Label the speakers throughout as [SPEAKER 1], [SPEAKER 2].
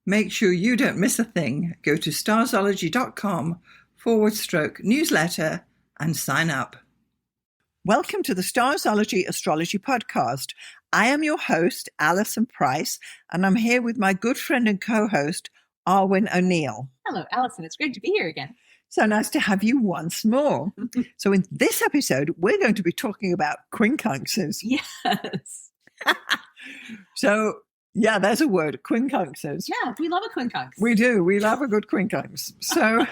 [SPEAKER 1] Make sure you don't miss a thing. Go to starzology.com/newsletter and sign up. Welcome to the Starzology Astrology Podcast. I am your host, Alison Price, and I'm here with my good friend and co-host, Arwynne O'Neill.
[SPEAKER 2] Hello, Alison. It's great to be here again.
[SPEAKER 1] So nice to have you once more. So in this episode, we're going to be talking about quincunxes.
[SPEAKER 2] Yes.
[SPEAKER 1] So, yeah, there's a word, quincunxes.
[SPEAKER 2] Yeah, we love a quincunx.
[SPEAKER 1] We do. We love a good quincunx. So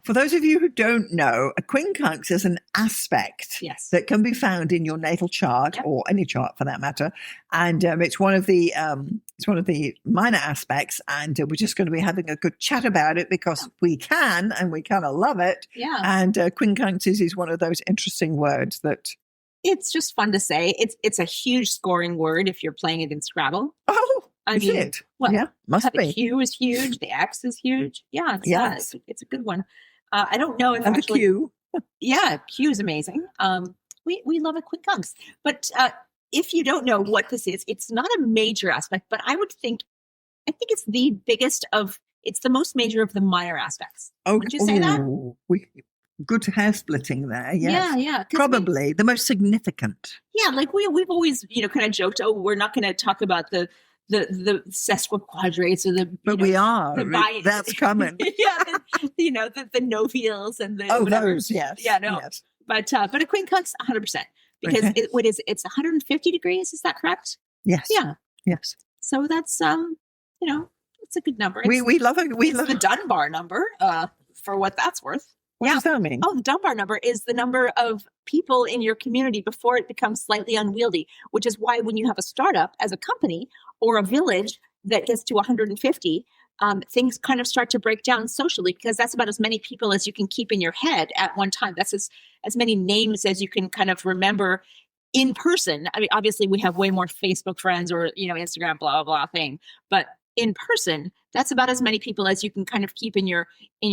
[SPEAKER 1] for those of you who don't know, a quincunx is an aspect that can be found in your natal chart, or any chart for that matter. And it's one of the minor aspects. And we're just going to be having a good chat about it because we can, and we kind of love it.
[SPEAKER 2] Yeah.
[SPEAKER 1] And quincunxes is one of those interesting words that...
[SPEAKER 2] It's just fun to say. It's a huge scoring word if you're playing it in Scrabble.
[SPEAKER 1] Oh, is it?
[SPEAKER 2] Well,
[SPEAKER 1] yeah, must be.
[SPEAKER 2] The Q is huge. The X is huge. Yeah, it's a good one. I don't know if
[SPEAKER 1] and
[SPEAKER 2] actually...
[SPEAKER 1] the Q.
[SPEAKER 2] Yeah, Q is amazing. We love a quincunx. But if you don't know what this is, it's not a major aspect, but I think it's the biggest it's the most major of the minor aspects.
[SPEAKER 1] Oh,
[SPEAKER 2] would you say that?
[SPEAKER 1] Good hair splitting there. Yes.
[SPEAKER 2] Yeah.
[SPEAKER 1] Probably the most significant.
[SPEAKER 2] Yeah, like we've always, kind of joked, we're not going to talk about the sesquiquadrates or
[SPEAKER 1] but we are. That's coming.
[SPEAKER 2] The novials and the
[SPEAKER 1] those, yes.
[SPEAKER 2] Yeah, no. Yes. But a quincunx, 100%. Because it's 150 degrees, is that correct?
[SPEAKER 1] Yes.
[SPEAKER 2] Yeah.
[SPEAKER 1] Yes.
[SPEAKER 2] So that's it's a good number.
[SPEAKER 1] We love it. We love
[SPEAKER 2] the Dunbar number, for what that's worth.
[SPEAKER 1] What does that mean?
[SPEAKER 2] Oh, the Dunbar number is the number of people in your community before it becomes slightly unwieldy, which is why when you have a startup as a company or a village that gets to 150, things kind of start to break down socially, because that's about as many people as you can keep in your head at one time. That's as many names as you can kind of remember in person. I mean, obviously we have way more Facebook friends or, Instagram, blah, blah, blah thing, but in person, that's about as many people as you can kind of keep in your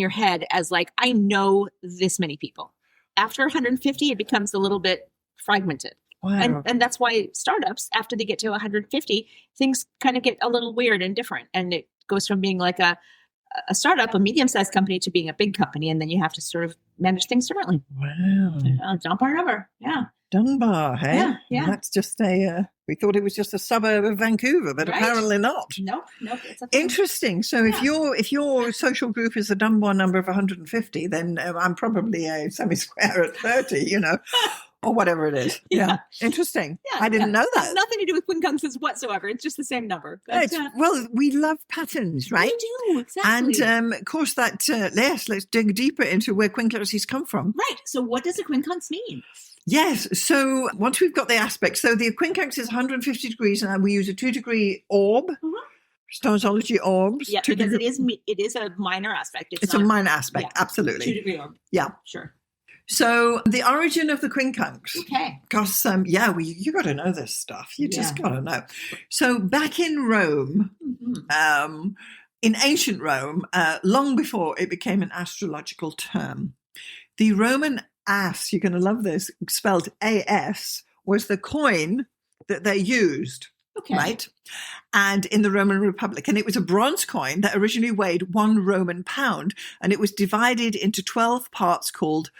[SPEAKER 2] head as like, I know this many people. After 150, it becomes a little bit fragmented.
[SPEAKER 1] Wow.
[SPEAKER 2] And that's why startups, after they get to 150, things kind of get a little weird and different. And it goes from being like a startup, a medium-sized company, to being a big company. And then you have to sort of manage things differently.
[SPEAKER 1] Wow.
[SPEAKER 2] Dunbar number. Yeah.
[SPEAKER 1] Dunbar, hey?
[SPEAKER 2] Yeah.
[SPEAKER 1] That's just we thought it was just a suburb of Vancouver, but apparently not.
[SPEAKER 2] Nope. It's
[SPEAKER 1] interesting. So if your social group is a Dunbar number of 150, then I'm probably a semi-square at 30, or whatever it is. Yeah. Interesting. Yeah, I didn't know that.
[SPEAKER 2] It has nothing to do with quincunxes whatsoever. It's just the same number. But,
[SPEAKER 1] well, we love patterns, right?
[SPEAKER 2] We do, exactly.
[SPEAKER 1] And of course that, let's dig deeper into where quincunxes come from.
[SPEAKER 2] Right. So what does a quincunx mean?
[SPEAKER 1] Yes. So once we've got the aspects, so the quincunx is 150 degrees, and we use a 2-degree orb, Starzology orbs.
[SPEAKER 2] Yeah, because it is a minor aspect.
[SPEAKER 1] It's a minor aspect, absolutely.
[SPEAKER 2] 2-degree orb.
[SPEAKER 1] Yeah.
[SPEAKER 2] Sure.
[SPEAKER 1] So the origin of the quincunx.
[SPEAKER 2] Okay.
[SPEAKER 1] Because, you got to know this stuff. You just got to know. So back in Rome, in ancient Rome, long before it became an astrological term, the Roman as, you're going to love this, spelled AS, was the coin that they used, right? And in the Roman Republic. And it was a bronze coin that originally weighed 1 Roman pound. And it was divided into 12 parts called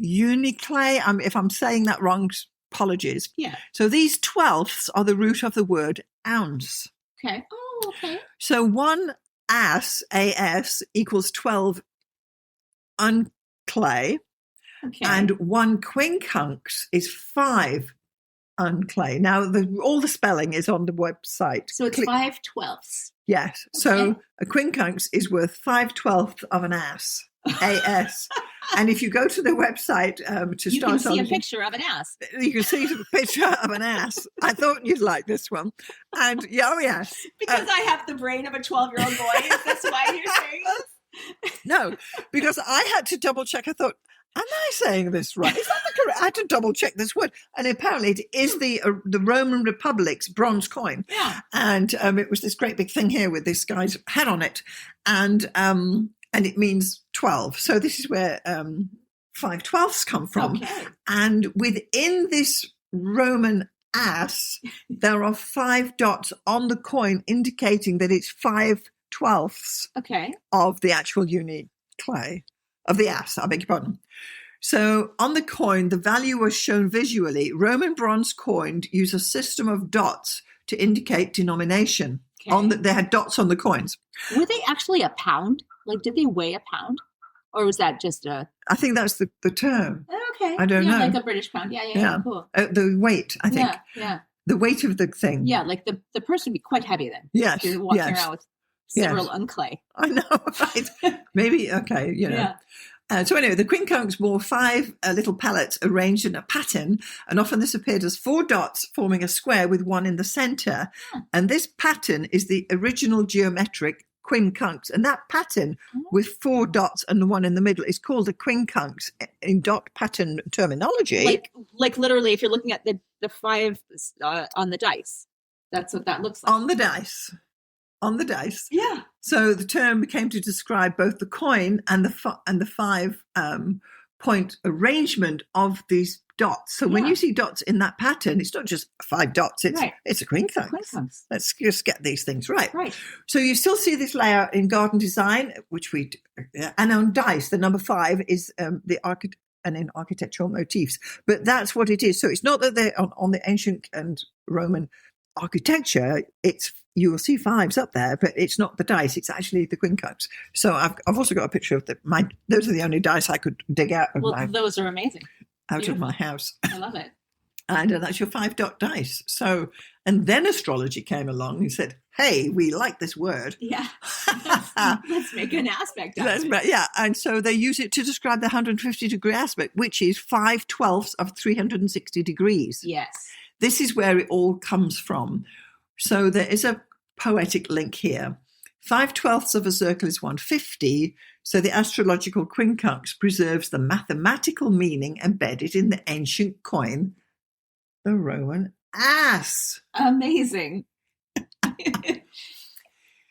[SPEAKER 1] uniclae. If I'm saying that wrong, apologies.
[SPEAKER 2] Yeah.
[SPEAKER 1] So these 12ths are the root of the word ounce.
[SPEAKER 2] Okay. Oh, okay.
[SPEAKER 1] So 1 as, AS, equals 12 unclay.
[SPEAKER 2] Okay.
[SPEAKER 1] And 1 quincunx is 5 unclay. Now, all the spelling is on the website.
[SPEAKER 2] So it's 5/12.
[SPEAKER 1] Yes. Okay. So a quincunx is worth 5/12 of an ass. AS. And if you go to the website
[SPEAKER 2] you can see a picture of an ass.
[SPEAKER 1] You can see a picture of an ass. I thought you'd like this one. And yes.
[SPEAKER 2] Because I have the brain of a 12-year-old boy. Is this why you're saying this?
[SPEAKER 1] No, because I had to double check. I thought, am I saying this right? Is that the correct? I had to double check this word. And apparently it is the Roman Republic's bronze coin.
[SPEAKER 2] Yeah.
[SPEAKER 1] And it was this great big thing here with this guy's head on it. And it means 12. So this is where 5/12ths come from.
[SPEAKER 2] Okay.
[SPEAKER 1] And within this Roman ass, there are 5 dots on the coin indicating that it's 5/12 of the actual unique clay of the ass. I beg your pardon. So on the coin, the value was shown visually. Roman bronze coins use a system of dots to indicate denomination. They had dots on the coins.
[SPEAKER 2] Were they actually a pound? Like, did they weigh a pound? Or was that just a...
[SPEAKER 1] I think that's the term.
[SPEAKER 2] Okay.
[SPEAKER 1] I don't know.
[SPEAKER 2] Like a British pound. Yeah. Cool.
[SPEAKER 1] The weight, I think.
[SPEAKER 2] Yeah.
[SPEAKER 1] The weight of the thing.
[SPEAKER 2] Yeah, like the person would be quite heavy then.
[SPEAKER 1] Yes.
[SPEAKER 2] If you're walking around with several unclay.
[SPEAKER 1] I know, right? Maybe, okay,
[SPEAKER 2] Yeah.
[SPEAKER 1] So anyway, the quincunx wore 5 little pallets arranged in a pattern, and often this appeared as 4 dots forming a square with one in the center. And this pattern is the original geometric quincunx. And that pattern with 4 dots and the one in the middle is called a quincunx in dot pattern terminology.
[SPEAKER 2] Like literally, if you're looking at the 5 on the dice, that's what that looks like.
[SPEAKER 1] On the dice.
[SPEAKER 2] Yeah.
[SPEAKER 1] So the term became to describe both the coin and the 5 point arrangement of these dots. So when you see dots in that pattern, it's not just 5 dots. It's a quincunx. Let's just get these things right.
[SPEAKER 2] Right.
[SPEAKER 1] So you still see this layout in garden design, and on dice, the number 5 is and in architectural motifs. But that's what it is. So it's not that they're on the ancient and Roman architecture. You will see 5s up there, but it's not the dice. It's actually the quincunx. So I've also got a picture of those are the only dice I could dig out of
[SPEAKER 2] those are amazing.
[SPEAKER 1] Of my house.
[SPEAKER 2] I love it.
[SPEAKER 1] And that's your 5-dot dice. So, and then astrology came along and said, hey, we like this word.
[SPEAKER 2] Yeah. Let's make an aspect of it.
[SPEAKER 1] Yeah. And so they use it to describe the 150-degree aspect, which is 5/12 of 360 degrees.
[SPEAKER 2] Yes.
[SPEAKER 1] This is where it all comes from. So there is a poetic link here. 5/12 of a circle is 150. So the astrological quincunx preserves the mathematical meaning embedded in the ancient coin, the Roman ass.
[SPEAKER 2] Amazing.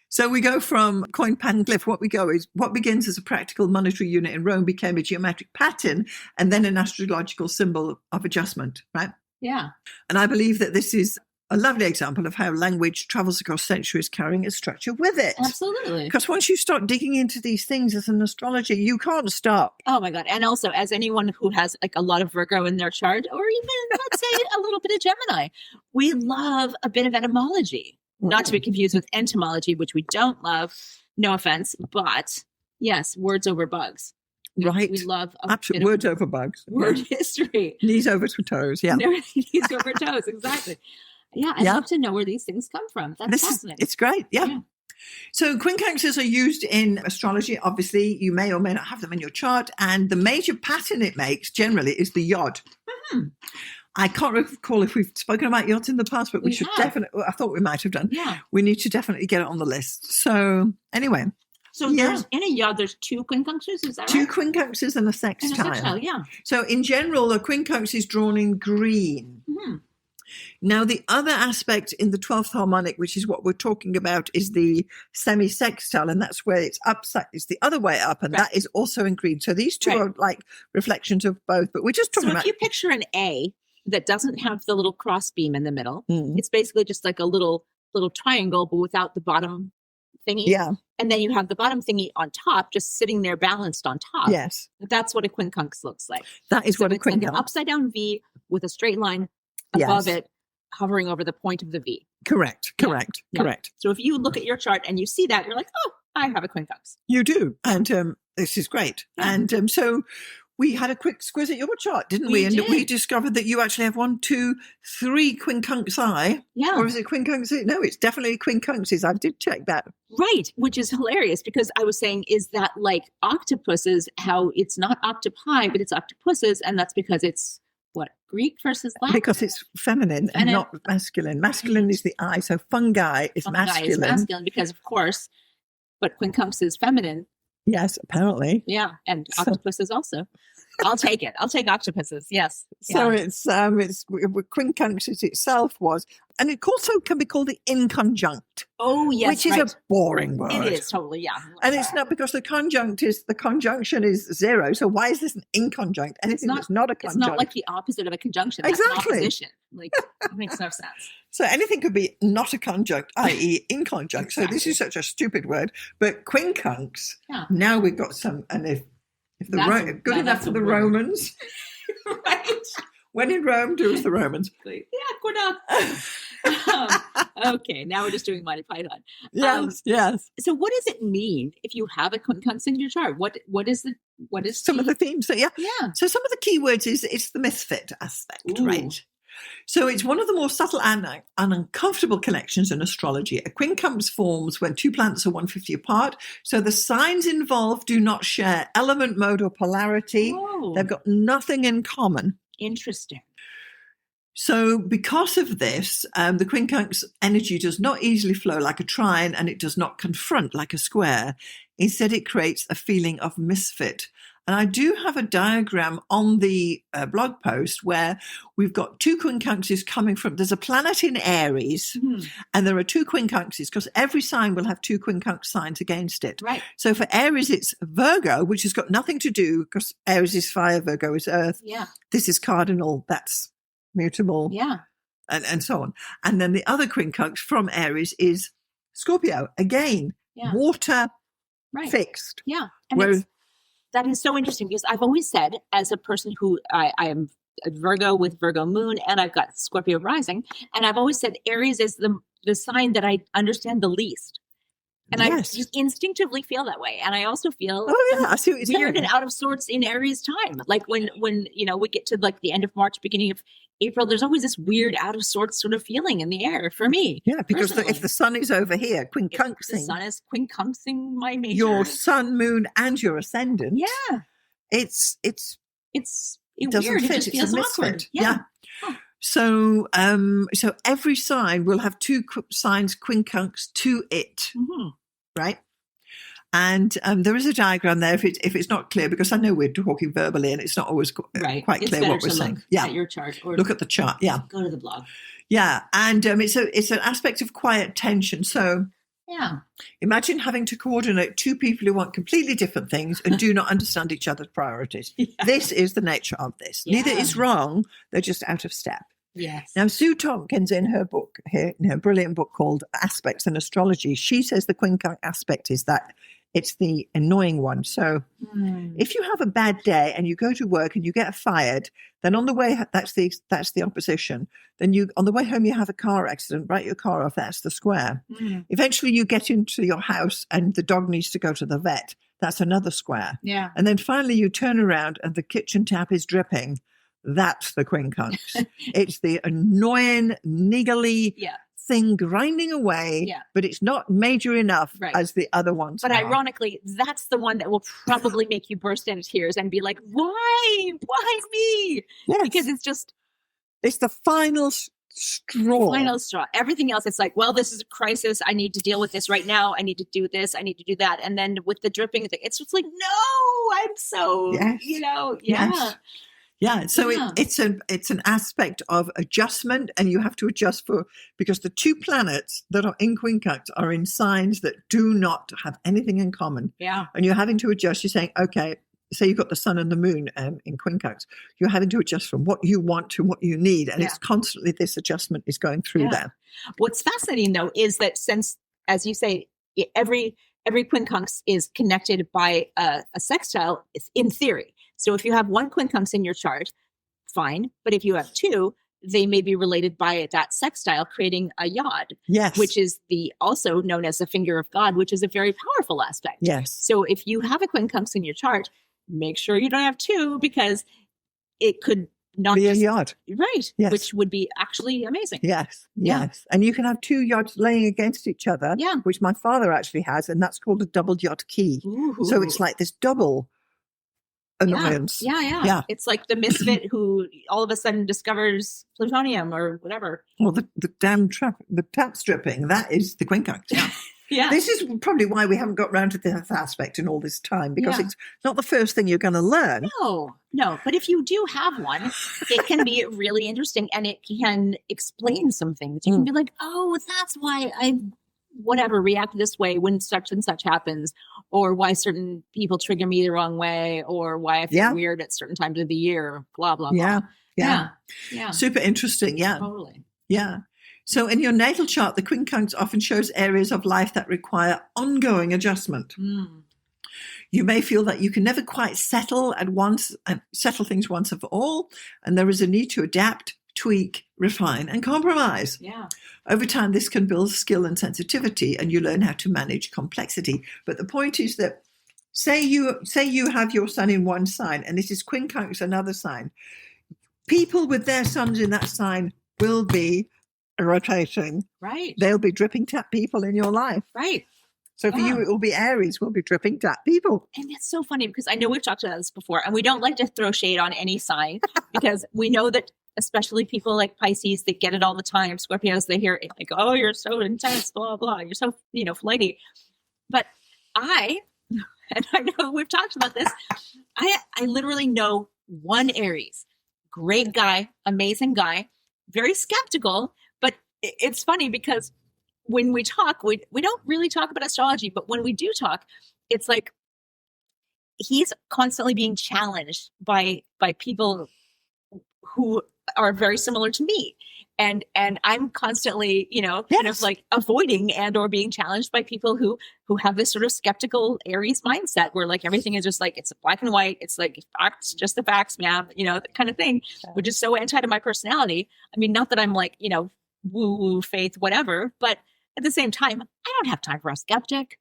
[SPEAKER 1] So we go from coin pattern glyph. What begins as a practical monetary unit in Rome became a geometric pattern and then an astrological symbol of adjustment, right?
[SPEAKER 2] Yeah.
[SPEAKER 1] And I believe that this is a lovely example of how language travels across centuries carrying a structure with it.
[SPEAKER 2] Absolutely.
[SPEAKER 1] Because once you start digging into these things as an astrologer, you can't stop.
[SPEAKER 2] Oh my God. And also as anyone who has like a lot of Virgo in their chart, or even let's say a little bit of Gemini, we love a bit of etymology, not to be confused with entomology, which we don't love. No offense, but yes, words over bugs.
[SPEAKER 1] Right.
[SPEAKER 2] We love
[SPEAKER 1] absolutely words over bugs.
[SPEAKER 2] Word history.
[SPEAKER 1] Knees over toes. Yeah.
[SPEAKER 2] Knees over toes. Exactly. Yeah, I'd love to know where these things come from. That's fascinating.
[SPEAKER 1] It's great, yeah. So quincunxes are used in astrology. Obviously, you may or may not have them in your chart. And the major pattern it makes generally is the yod. Mm-hmm. I can't recall if we've spoken about yods in the past, but we should definitely, I thought we might have done.
[SPEAKER 2] Yeah.
[SPEAKER 1] We need to definitely get it on the list. So anyway.
[SPEAKER 2] So there's in a yod, there's 2 quincunxes, is that right? 2
[SPEAKER 1] quincunxes and a sextile.
[SPEAKER 2] And a sextile, yeah.
[SPEAKER 1] So in general, a quincunx is drawn in green. Mm-hmm. Now, the other aspect in the 12th harmonic, which is what we're talking about, is the semi-sextile, and that's where it's upside. It's the other way up, and that is also in green. So these two are like reflections of both, but we're just talking about...
[SPEAKER 2] So if you picture an A that doesn't have the little cross beam in the middle, it's basically just like a little triangle, but without the bottom thingy.
[SPEAKER 1] Yeah.
[SPEAKER 2] And then you have the bottom thingy on top, just sitting there balanced on top.
[SPEAKER 1] Yes.
[SPEAKER 2] That's what a quincunx looks like.
[SPEAKER 1] That is what a quincunx.
[SPEAKER 2] Like an upside down V with a straight line above it, hovering over the point of the V.
[SPEAKER 1] Correct.
[SPEAKER 2] So if you look at your chart and you see that, you're like, oh, I have a quincunx.
[SPEAKER 1] You do. And this is great. Yeah. And so we had a quick squiz at your chart, didn't we? And we discovered that you actually have 1, 2, 3 quincunxi. Yeah. Or is it quincunxes? No, it's definitely quincunxes. I did check that.
[SPEAKER 2] Right. Which is hilarious because I was saying, is that like octopuses, how it's not octopi, but it's octopuses. And that's because it's what? Greek versus Latin?
[SPEAKER 1] Because it's feminine and not masculine. Masculine is the eye. So fungi is masculine.
[SPEAKER 2] Is masculine because, of course, but quincunx is feminine.
[SPEAKER 1] Yes, apparently.
[SPEAKER 2] Yeah. And octopus is also. I'll take it. I'll take octopuses. Yes.
[SPEAKER 1] So it's Quincunxes itself was, and it also can be called the inconjunct.
[SPEAKER 2] Oh, yes.
[SPEAKER 1] Which is a boring word.
[SPEAKER 2] It is totally, yeah.
[SPEAKER 1] And it's not because the conjunction is 0. So why is this an inconjunct? Anything that's not a conjunct.
[SPEAKER 2] It's not like the opposite of a conjunction. That's
[SPEAKER 1] exactly.
[SPEAKER 2] an opposition. Like, it makes no sense.
[SPEAKER 1] So anything could be not a conjunct, i.e. inconjunct.
[SPEAKER 2] Exactly.
[SPEAKER 1] So this is such a stupid word. But quincunx, now we've got some, and if good enough for the Romans.
[SPEAKER 2] Right.
[SPEAKER 1] When in Rome, do as the Romans.
[SPEAKER 2] Yeah, we're not. Okay, now we're just doing Monty Python.
[SPEAKER 1] Yes.
[SPEAKER 2] So what does it mean if you have a quincunx in your chart? What is
[SPEAKER 1] some of the themes? So
[SPEAKER 2] yeah.
[SPEAKER 1] So some of the key words is it's the misfit aspect, right? So it's one of the more subtle and uncomfortable connections in astrology. A quincunx forms when two planets are 150 apart. So the signs involved do not share element, mode, or polarity. They've got nothing in common.
[SPEAKER 2] Interesting.
[SPEAKER 1] So because of this, the quincunx energy does not easily flow like a trine, and it does not confront like a square. Instead, it creates a feeling of misfit. And I do have a diagram on the blog post where we've got two quincunxes coming from, there's a planet in Aries, and there are two quincunxes, because every sign will have two quincunx signs against it.
[SPEAKER 2] Right.
[SPEAKER 1] So for Aries, it's Virgo, which has got nothing to do, because Aries is fire, Virgo is earth.
[SPEAKER 2] Yeah.
[SPEAKER 1] This is cardinal, that's mutable.
[SPEAKER 2] Yeah.
[SPEAKER 1] And so on. And then the other quincunx from Aries is Scorpio. Again, water, fixed.
[SPEAKER 2] Yeah. And that is so interesting, because I've always said, as a person who I am a Virgo with Virgo moon, and I've got Scorpio rising, and I've always said Aries is the sign that I understand the least. And I just instinctively feel that way. And I also feel
[SPEAKER 1] I see what you're
[SPEAKER 2] weird
[SPEAKER 1] saying.
[SPEAKER 2] and out of sorts in Aries time. Like when we get to like the end of March, beginning of April, there's always this weird out of sorts sort of feeling in the air for me.
[SPEAKER 1] Yeah, because if the sun is over here, quincunxing.
[SPEAKER 2] The sun is quincunxing my major.
[SPEAKER 1] Your sun, moon, and your ascendant.
[SPEAKER 2] Yeah.
[SPEAKER 1] It's
[SPEAKER 2] weird. It just feels awkward. Yeah.
[SPEAKER 1] Huh. So every sign will have two signs quincunx to it, right? And there is a diagram there if it's not clear, because I know we're talking verbally and it's not always quite clear what we're saying.
[SPEAKER 2] At your chart, or
[SPEAKER 1] look at the chart. Yeah,
[SPEAKER 2] go to the blog.
[SPEAKER 1] Yeah, and it's an aspect of quiet tension. So imagine having to coordinate two people who want completely different things and do not understand each other's priorities. This is the nature of this. Neither is wrong; they're just out of step.
[SPEAKER 2] Yes.
[SPEAKER 1] Now, Sue Tompkins, in her book, in her brilliant book called Aspects in Astrology, she says the quincunx aspect is that it's the annoying one. So if you have a bad day and you go to work and you get fired, then on the way, that's the opposition. Then on the way home, you have a car accident, write your car off, that's the square. Eventually you get into your house and the dog needs to go to the vet. That's another square.
[SPEAKER 2] Yeah.
[SPEAKER 1] And then finally you turn around and the kitchen tap is dripping. That's the quincunx. It's the annoying, niggly thing grinding away, but it's not major enough as the other ones.
[SPEAKER 2] But ironically, that's the one that will probably make you burst into tears and be like, why me?
[SPEAKER 1] Yes.
[SPEAKER 2] Because
[SPEAKER 1] it's the final straw.
[SPEAKER 2] Final straw. Everything else, it's like, well, this is a crisis. I need to deal with this right now. I need to do this. I need to do that. And then with the dripping, it's just like, no, I'm so,
[SPEAKER 1] Yeah, so it's an aspect of adjustment, and you have to adjust because the two planets that are in quincunx are in signs that do not have anything in common.
[SPEAKER 2] Yeah.
[SPEAKER 1] And you're having to adjust. You're saying, okay, say you've got the sun and the moon in quincunx. You're having to adjust from what you want to what you need. And it's constantly this adjustment is going through there.
[SPEAKER 2] What's fascinating, though, is that since, as you say, every quincunx is connected by a sextile, in theory. So if you have one quincunx in your chart, fine. But if you have two, they may be related by that sextile, creating a yod, which is also known as the finger of God, which is a very powerful aspect.
[SPEAKER 1] Yes.
[SPEAKER 2] So if you have a quincunx in your chart, make sure you don't have two, because it could not
[SPEAKER 1] be a yod.
[SPEAKER 2] Right. Yes. Which would be actually amazing.
[SPEAKER 1] Yes. Yes. And you can have two yods laying against each other, which my father actually has, and that's called a double yod key.
[SPEAKER 2] Ooh.
[SPEAKER 1] So it's like this double annoyance.
[SPEAKER 2] Yeah. It's like the misfit who all of a sudden discovers plutonium or whatever.
[SPEAKER 1] Well, the tap stripping, that is the quincunx.
[SPEAKER 2] Yeah.
[SPEAKER 1] This is probably why we haven't got round to this aspect in all this time, because
[SPEAKER 2] Yeah.
[SPEAKER 1] it's not the first thing you're going to learn.
[SPEAKER 2] No. But if you do have one, it can be really interesting, and it can explain some things. You can be like, oh, that's why I react this way when such and such happens, or why certain people trigger me the wrong way, or why I feel weird at certain times of the year, blah, blah, blah. Yeah.
[SPEAKER 1] Super interesting. Yeah.
[SPEAKER 2] Totally.
[SPEAKER 1] Yeah. So in your natal chart, the quincunx often shows areas of life that require ongoing adjustment. You may feel that you can never quite settle at once and settle things once and for all, and there is a need to adapt, tweak, refine, and compromise.
[SPEAKER 2] Yeah.
[SPEAKER 1] Over time, this can build skill and sensitivity, and you learn how to manage complexity. But the point is that say you have your sun in one sign, and this is quincunx, another sign. People with their suns in that sign will be rotating.
[SPEAKER 2] Right.
[SPEAKER 1] They'll be dripping tap people in your life.
[SPEAKER 2] Right.
[SPEAKER 1] So for you, it will be Aries. Will be dripping tap people.
[SPEAKER 2] And it's so funny because I know we've talked about this before, and we don't like to throw shade on any sign because we know that especially people like Pisces, they get it all the time. Scorpios, they hear it like, oh, you're so intense, blah, blah. You're so, flighty. But I know we've talked about this. I literally know one Aries. Great guy, amazing guy, very skeptical. But it's funny because when we talk, we don't really talk about astrology, but when we do talk, it's like he's constantly being challenged by people who are very similar to me. And I'm constantly, kind of like avoiding and or being challenged by people who have this sort of skeptical Aries mindset where like everything is just like, it's black and white. It's like facts, just the facts, ma'am, that kind of thing, which is so anti to my personality. I mean, not that I'm like, woo-woo, faith, whatever, but at the same time, I don't have time for a skeptic.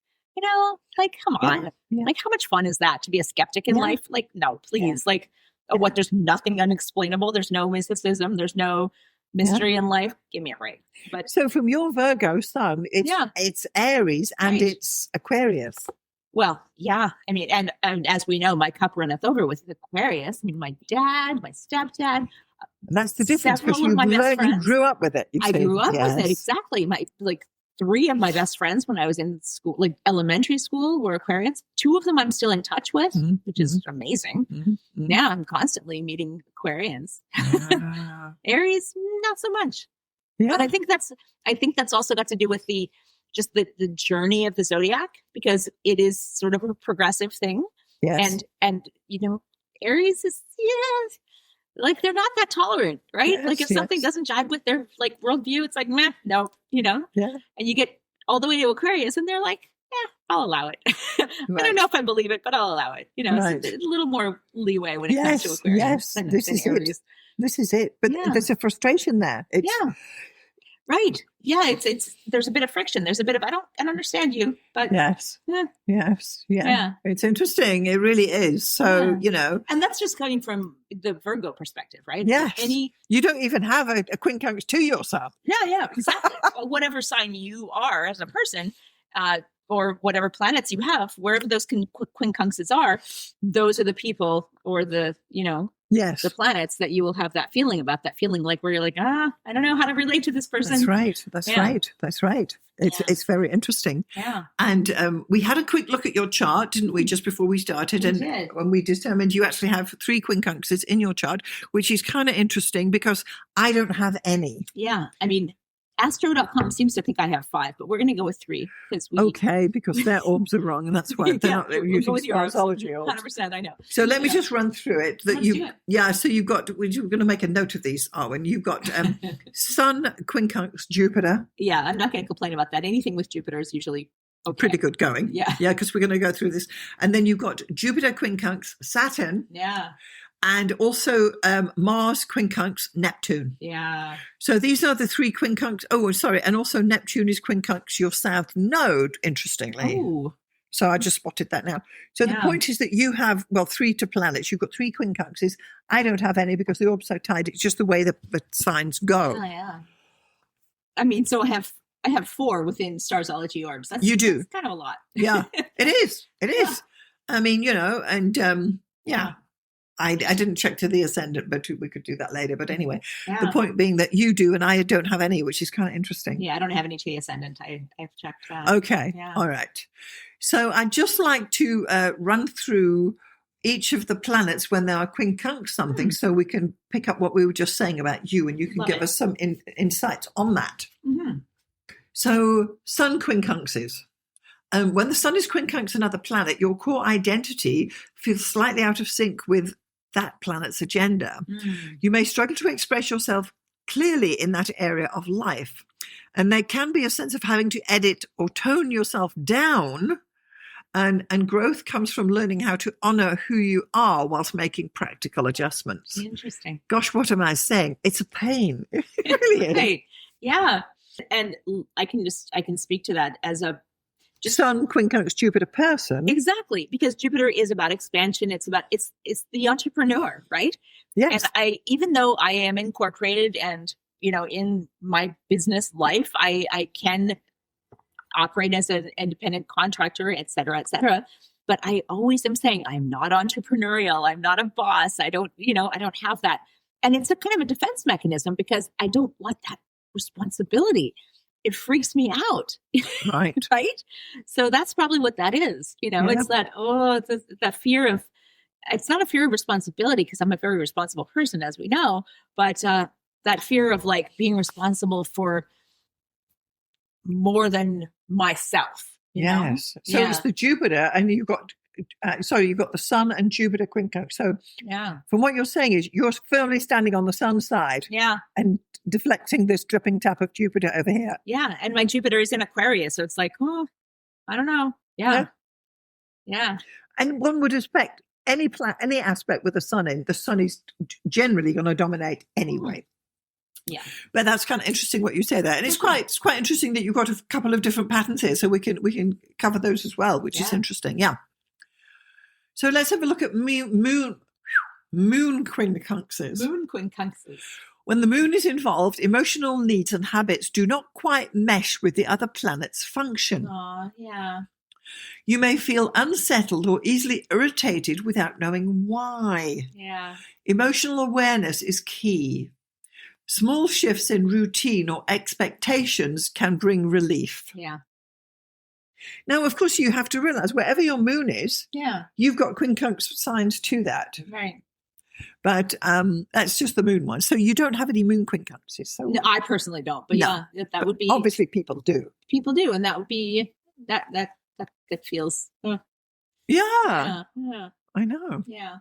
[SPEAKER 2] Like, come on. Yeah. Like, how much fun is that to be a skeptic in life? Like, no, please. Yeah. Like, what? There's nothing unexplainable. There's no mysticism. There's no mystery in life. Give me a break. But
[SPEAKER 1] so from your Virgo sun, it's Aries and it's Aquarius.
[SPEAKER 2] Well, yeah. I mean, and as we know, my cup runneth over with Aquarius. I mean, my dad, my stepdad.
[SPEAKER 1] And that's the difference because you grew up with it.
[SPEAKER 2] I grew up with it. Exactly. My 3 of my best friends when I was in school, like elementary school, were Aquarians. 2 of them I'm still in touch with, which is amazing. Now I'm constantly meeting Aquarians. Aries, not so much. Yeah. But I think that's also got to do with the journey of the zodiac, because it is sort of a progressive thing. Yes. And Aries is like they're not that tolerant, right? Yes, like if something doesn't jive with their like worldview, it's like, meh, no, Yeah. And you get all the way to Aquarius and they're like, I'll allow it. I don't know if I believe it, but I'll allow it. It's a little more leeway when it comes to Aquarius.
[SPEAKER 1] Yes, this is Aries. This is it. But there's a frustration there.
[SPEAKER 2] Right. Yeah. It's there's a bit of friction. There's a bit of, I don't understand you, but
[SPEAKER 1] yes. It's interesting. It really is. So,
[SPEAKER 2] and that's just coming from the Virgo perspective, right?
[SPEAKER 1] Yes. You don't even have a quincunx to yourself.
[SPEAKER 2] Yeah, exactly. Whatever sign you are as a person, or whatever planets you have, wherever those quincunxes are, those are the people or the, the planets that you will have that feeling about, that feeling like where you're like, I don't know how to relate to this person.
[SPEAKER 1] That's right. It's very interesting.
[SPEAKER 2] Yeah.
[SPEAKER 1] And we had a quick look at your chart, didn't we, just before we started? When we determined you actually have 3 quincunxes in your chart, which is kind of interesting because I don't have any.
[SPEAKER 2] Yeah. I mean, Astro.com seems to think I have 5, but we're going to go with 3
[SPEAKER 1] because their orbs are wrong, and that's why they're not using Starzology orbs.
[SPEAKER 2] 100%, I know.
[SPEAKER 1] So let me just run through it. So you've got. We're going to make a note of these, Arwynne. You've got Sun, quincunx, Jupiter.
[SPEAKER 2] Yeah, I'm not going to complain about that. Anything with Jupiter is usually
[SPEAKER 1] pretty good going.
[SPEAKER 2] Yeah,
[SPEAKER 1] because we're going to go through this, and then you've got Jupiter, quincunx, Saturn.
[SPEAKER 2] Yeah.
[SPEAKER 1] And also Mars, quincunx, Neptune.
[SPEAKER 2] Yeah.
[SPEAKER 1] So these are the 3 quincunx. Oh, sorry. And also Neptune is quincunx, your south node, interestingly.
[SPEAKER 2] Oh.
[SPEAKER 1] So I just spotted that now. So the point is that you have, 3 to planets. You've got 3 quincunxes. I don't have any because the orbs are tied. It's just the way the signs go.
[SPEAKER 2] Oh, yeah. I mean, so I have 4 within Starzology orbs.
[SPEAKER 1] You do.
[SPEAKER 2] That's kind of a lot.
[SPEAKER 1] Yeah, it is. It is. I mean, and yeah. I didn't check to the ascendant, but we could do that later. But anyway,
[SPEAKER 2] Yeah.
[SPEAKER 1] the point being that you do and I don't have any, which is kind of interesting.
[SPEAKER 2] Yeah, I don't have any to the ascendant. I've checked that.
[SPEAKER 1] Okay.
[SPEAKER 2] Yeah.
[SPEAKER 1] All right. So I'd just like to run through each of the planets when they are quincunx something, so we can pick up what we were just saying about you, and you can give us some insights on that.
[SPEAKER 2] Mm-hmm.
[SPEAKER 1] So Sun quincunxes. When the Sun is quincunx another planet, your core identity feels slightly out of sync with that planet's agenda. You may struggle to express yourself clearly in that area of life, and there can be a sense of having to edit or tone yourself down, and growth comes from learning how to honor who you are whilst making practical adjustments.
[SPEAKER 2] Interesting.
[SPEAKER 1] Gosh, what am I saying? It's a pain. It really is.
[SPEAKER 2] Right. Yeah. And I can speak to that as a
[SPEAKER 1] Sun quincunx Jupiter person.
[SPEAKER 2] Exactly, because Jupiter is about expansion. It's the entrepreneur, right?
[SPEAKER 1] Yes.
[SPEAKER 2] And even though I am incorporated and, in my business life, I can operate as an independent contractor, et cetera, but I always am saying I'm not entrepreneurial. I'm not a boss. I don't have that. And it's a kind of a defense mechanism because I don't want that responsibility. It freaks me out.
[SPEAKER 1] Right.
[SPEAKER 2] Right. So that's probably what that is. It's that fear of, it's not a fear of responsibility because I'm a very responsible person, as we know, but that fear of like being responsible for more than myself.
[SPEAKER 1] Yes. So it's the Jupiter, and you've got the Sun and Jupiter quincunx. So from what you're saying is you're firmly standing on the Sun side.
[SPEAKER 2] Yeah.
[SPEAKER 1] And deflecting this dripping tap of Jupiter over here.
[SPEAKER 2] Yeah. And my Jupiter is in Aquarius. So it's like, I don't know. Yeah. Yeah.
[SPEAKER 1] And one would expect any aspect with the Sun in, the Sun is generally going to dominate anyway.
[SPEAKER 2] Yeah.
[SPEAKER 1] But that's kind of interesting what you say there. And it's quite interesting that you've got a couple of different patterns here. So we can cover those as well, which is interesting. Yeah. So let's have a look at moon quincunxes.
[SPEAKER 2] Moon quincunxes.
[SPEAKER 1] When the moon is involved, emotional needs and habits do not quite mesh with the other planet's function.
[SPEAKER 2] Yeah.
[SPEAKER 1] You may feel unsettled or easily irritated without knowing why.
[SPEAKER 2] Yeah.
[SPEAKER 1] Emotional awareness is key. Small shifts in routine or expectations can bring relief.
[SPEAKER 2] Yeah.
[SPEAKER 1] Now, of course, you have to realize wherever your moon is, you've got quincunx signs to that.
[SPEAKER 2] Right.
[SPEAKER 1] But that's just the moon one. So you don't have any moon quincunxes. So
[SPEAKER 2] no, I personally don't. But that would be.
[SPEAKER 1] Obviously, people do.
[SPEAKER 2] People do. And that would be that feels.
[SPEAKER 1] Yeah.
[SPEAKER 2] Yeah.
[SPEAKER 1] I know.
[SPEAKER 2] Yeah.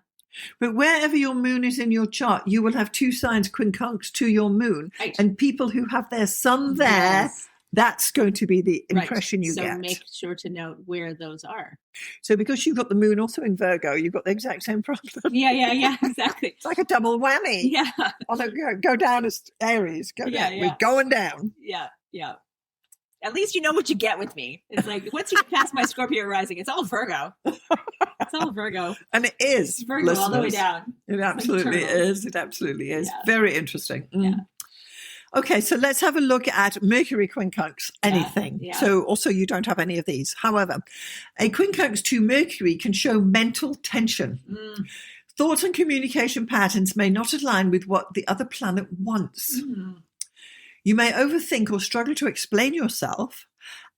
[SPEAKER 1] But wherever your moon is in your chart, you will have two signs quincunx to your moon.
[SPEAKER 2] Right.
[SPEAKER 1] And people who have their sun there, that's going to be the impression you get.
[SPEAKER 2] So make sure to note where those are.
[SPEAKER 1] So because you've got the moon also in Virgo, you've got the exact same problem.
[SPEAKER 2] Yeah, exactly.
[SPEAKER 1] It's like a double whammy.
[SPEAKER 2] Yeah.
[SPEAKER 1] Go down as Aries. Go down. We're going down.
[SPEAKER 2] Yeah. At least you know what you get with me. It's like, once you pass my Scorpio rising, it's all Virgo. It's all Virgo.
[SPEAKER 1] And it is.
[SPEAKER 2] It's Virgo all the way down.
[SPEAKER 1] It absolutely is. It absolutely is.
[SPEAKER 2] Yeah.
[SPEAKER 1] Very interesting.
[SPEAKER 2] Yeah.
[SPEAKER 1] Okay, so let's have a look at Mercury quincunx, anything.
[SPEAKER 2] Yeah.
[SPEAKER 1] So also you don't have any of these. However, a quincunx to Mercury can show mental tension. Thoughts and communication patterns may not align with what the other planet wants. You may overthink or struggle to explain yourself,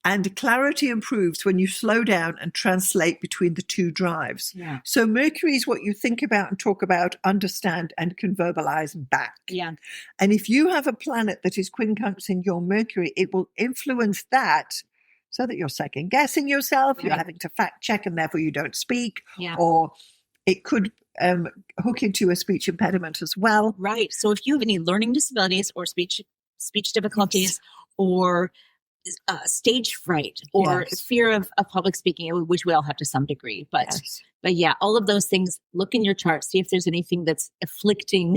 [SPEAKER 1] and clarity improves when you slow down and translate between the two drives.
[SPEAKER 2] Yeah.
[SPEAKER 1] So Mercury is what you think about and talk about, understand, and can verbalize back.
[SPEAKER 2] Yeah.
[SPEAKER 1] And if you have a planet that is quincunx in your Mercury, it will influence that so that you're second guessing yourself, you're having to fact check, and therefore you don't speak, or it could hook into a speech impediment as well.
[SPEAKER 2] Right. So if you have any learning disabilities or speech difficulties or stage fright or fear of public speaking, which we all have to some degree, but yeah, all of those things, look in your chart, see if there's anything that's afflicting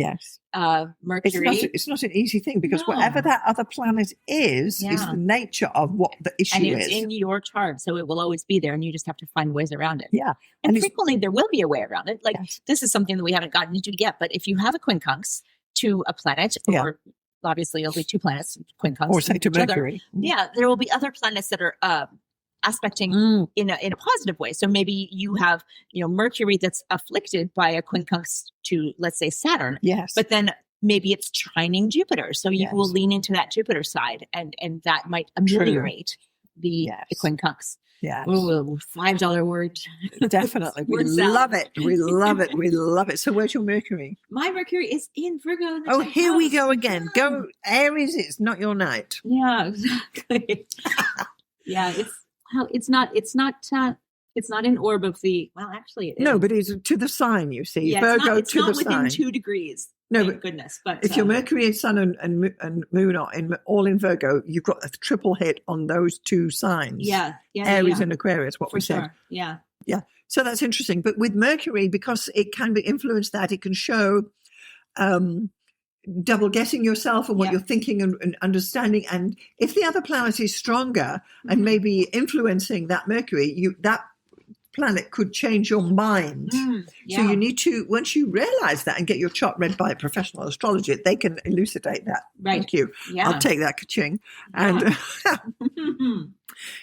[SPEAKER 2] Mercury.
[SPEAKER 1] It's not an easy thing because whatever that other planet is the nature of what the issue is.
[SPEAKER 2] And it's in your chart, so it will always be there, and you just have to find ways around it.
[SPEAKER 1] Yeah.
[SPEAKER 2] And frequently there will be a way around it. Like this is something that we haven't gotten into yet, but if you have a quincunx to a planet, or obviously it'll be two planets, quincunx,
[SPEAKER 1] or say to Mercury.
[SPEAKER 2] Yeah, there will be other planets that are aspecting in a positive way. So maybe you have, Mercury that's afflicted by a quincunx to, let's say, Saturn.
[SPEAKER 1] Yes.
[SPEAKER 2] But then maybe it's trining Jupiter. So you will lean into that Jupiter side, and that might ameliorate the quincunx.
[SPEAKER 1] Yeah.
[SPEAKER 2] $5 word.
[SPEAKER 1] Definitely. We love it. We love it. We love it. So where's your Mercury?
[SPEAKER 2] My Mercury is in Virgo. In the 10th
[SPEAKER 1] here we
[SPEAKER 2] house.
[SPEAKER 1] go again. Go Aries. It's not your night.
[SPEAKER 2] Yeah, exactly. Yeah. It's not in orb of the, well, actually it is.
[SPEAKER 1] No, but it's to the sign, you see.
[SPEAKER 2] Yeah,
[SPEAKER 1] Virgo
[SPEAKER 2] it's not
[SPEAKER 1] to the
[SPEAKER 2] within
[SPEAKER 1] sign.
[SPEAKER 2] 2 degrees.
[SPEAKER 1] No,
[SPEAKER 2] Thank goodness. But
[SPEAKER 1] if your Mercury and Sun and Moon are all in Virgo, you've got a triple hit on those 2 signs.
[SPEAKER 2] Yeah.
[SPEAKER 1] Aries and Aquarius, what we said.
[SPEAKER 2] Yeah.
[SPEAKER 1] Yeah. So that's interesting. But with Mercury, because it can be influenced that, it can show double guessing yourself and what you're thinking and understanding. And if the other planet is stronger and maybe influencing that Mercury, that planet could change your mind. So you need to, once you realize that and get your chart read by a professional astrologer, they can elucidate that.
[SPEAKER 2] Right.
[SPEAKER 1] Thank you.
[SPEAKER 2] Yeah.
[SPEAKER 1] I'll take that, ka-ching. And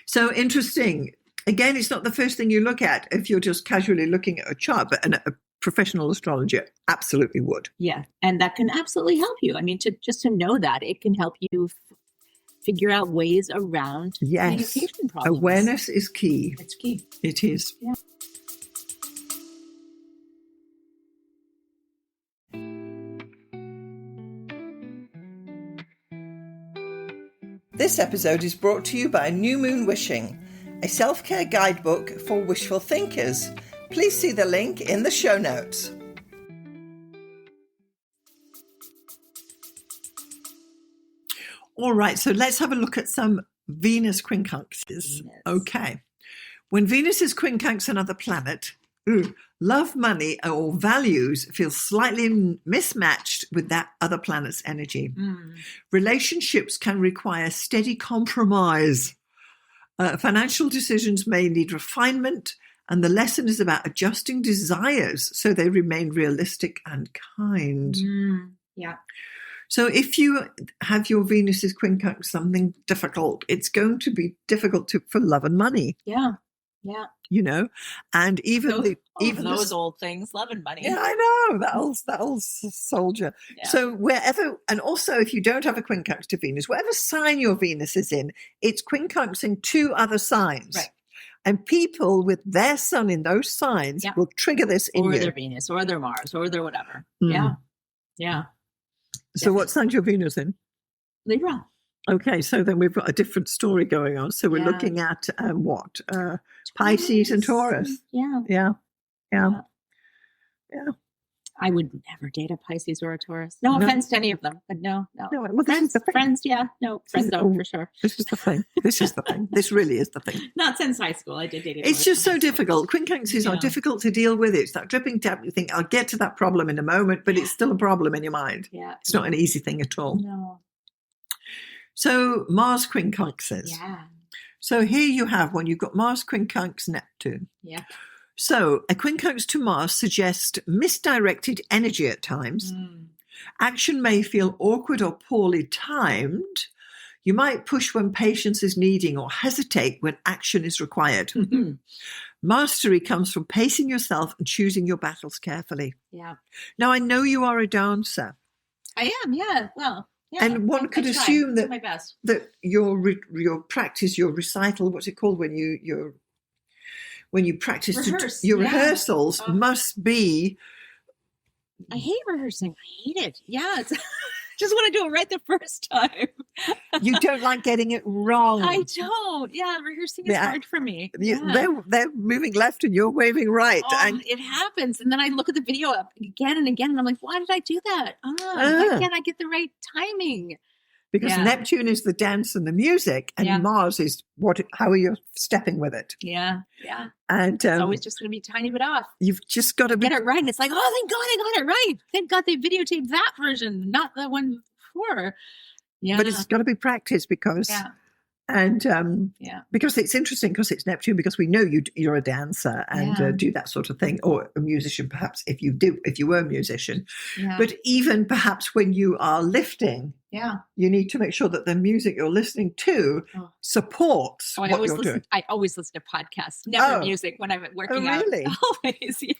[SPEAKER 1] so interesting. Again, it's not the first thing you look at if you're just casually looking at a chart, but a professional astrologer absolutely would.
[SPEAKER 2] Yeah. And that can absolutely help you. I mean, to know that, it can help you figure out ways around communication problems.
[SPEAKER 1] Awareness is key.
[SPEAKER 2] It's key.
[SPEAKER 1] It is.
[SPEAKER 2] Yeah.
[SPEAKER 1] This episode is brought to you by New Moon Wishing, a self-care guidebook for wishful thinkers. Please see the link in the show notes. All right, so let's have a look at some Venus quincunxes. Okay. When Venus is quincunx another planet, love, money, or values feel slightly mismatched with that other planet's energy. Relationships can require steady compromise. Financial decisions may need refinement, and the lesson is about adjusting desires so they remain realistic and kind.
[SPEAKER 2] Yeah.
[SPEAKER 1] So if you have your Venus is quincunx something difficult, it's going to be difficult for love and money.
[SPEAKER 2] Yeah. Yeah.
[SPEAKER 1] And even
[SPEAKER 2] those old things, love and money.
[SPEAKER 1] Yeah, I know, that old soldier. Yeah. So wherever, and also if you don't have a quincunx to Venus, whatever sign your Venus is in, it's quincunxing 2 other signs. Right. And people with their sun in those signs will trigger this in you.
[SPEAKER 2] Or their Venus, or their Mars, or their whatever. Yeah. Yeah.
[SPEAKER 1] So what sign's your Venus in?
[SPEAKER 2] Libra.
[SPEAKER 1] Okay, so then we've got a different story going on. So we're looking at what? Pisces and Taurus.
[SPEAKER 2] Yeah. I would never date a Pisces or a Taurus. No offense to any of them, but no.
[SPEAKER 1] Well,
[SPEAKER 2] friends, friends don't for sure.
[SPEAKER 1] This is the thing. This really is the thing.
[SPEAKER 2] Not since high school. I did date.
[SPEAKER 1] It's just so difficult. Quincunxes are difficult to deal with. It's that dripping tap. You think, I'll get to that problem in a moment, but it's still a problem in your mind.
[SPEAKER 2] Yeah.
[SPEAKER 1] It's not an easy thing at all.
[SPEAKER 2] No.
[SPEAKER 1] So Mars quincunxes.
[SPEAKER 2] Yeah.
[SPEAKER 1] So here you have one. You've got Mars quincunx Neptune.
[SPEAKER 2] Yeah.
[SPEAKER 1] So a quincunx to Mars suggests misdirected energy at times. Action may feel awkward or poorly timed. You might push when patience is needing or hesitate when action is required. Mastery comes from pacing yourself and choosing your battles carefully.
[SPEAKER 2] Yeah.
[SPEAKER 1] Now, I know you are a dancer.
[SPEAKER 2] I am, yeah. Well, yeah.
[SPEAKER 1] And one could assume that,
[SPEAKER 2] my best.
[SPEAKER 1] That your practice, your recital, what's it called when you practice your rehearsals must be.
[SPEAKER 2] I hate rehearsing. I hate it. Yeah. Just want to do it right the first time.
[SPEAKER 1] You don't like getting it wrong.
[SPEAKER 2] I don't. Yeah, rehearsing is hard for me.
[SPEAKER 1] They're moving left and you're waving right.
[SPEAKER 2] And it happens. And then I look at the video again and again and I'm like, why did I do that? Why can't I get the right timing?
[SPEAKER 1] Because Neptune is the dance and the music, and Mars is how are you stepping with it?
[SPEAKER 2] Yeah, yeah.
[SPEAKER 1] And
[SPEAKER 2] it's always just going to be a tiny bit off.
[SPEAKER 1] You've just got to
[SPEAKER 2] get it right. And it's like, oh, thank God I got it right. Thank God they videotaped that version, not the one before. Yeah,
[SPEAKER 1] but it's got to be practiced because. Yeah. And because it's interesting because it's Neptune, because we know you're a dancer and do that sort of thing, or a musician perhaps if you were a musician. Yeah. But even perhaps when you are lifting
[SPEAKER 2] Yeah.
[SPEAKER 1] You need to make sure that the music you're listening to supports what you're doing.
[SPEAKER 2] I always listen to podcasts, never music when I'm working out.
[SPEAKER 1] Really?
[SPEAKER 2] Always, yeah.